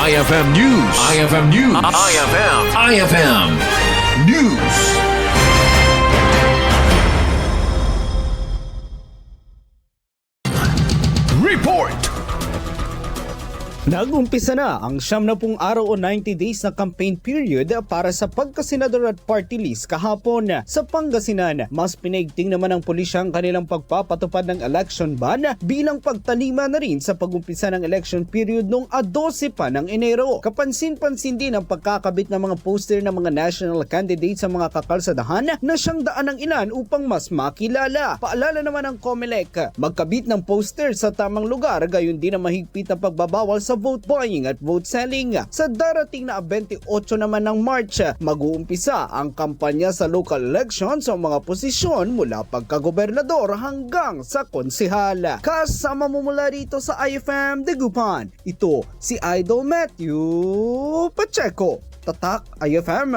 IFM News. IFM News. IFM News. Report. Nag-umpisa na ang 70 araw o 90 days na campaign period para sa pagkasenador at party list kahapon. Sa Pangasinan, mas pinaigting naman ng pulisya ang kanilang pagpapatupad ng election ban bilang pagtalima na rin sa pag-umpisa ng election period noong 12 pa ng Enero. Kapansin-pansin din ang pagkakabit ng mga poster ng mga national candidates sa mga kakalsadahan na siyang daan ng ilan upang mas makilala. Paalala naman ng COMELEC, magkabit ng poster sa tamang lugar, gayon din ang mahigpit na pagbabawal sa vote buying at vote selling. Sa darating na 28 naman ng March, mag-uumpisa ang kampanya sa local elections sa mga posisyon mula pagkagobernador hanggang sa konsehal. Kasama mo mula rito sa IFM Dagupan, ito si Idol Matthew Pacheco. Tatak IFM.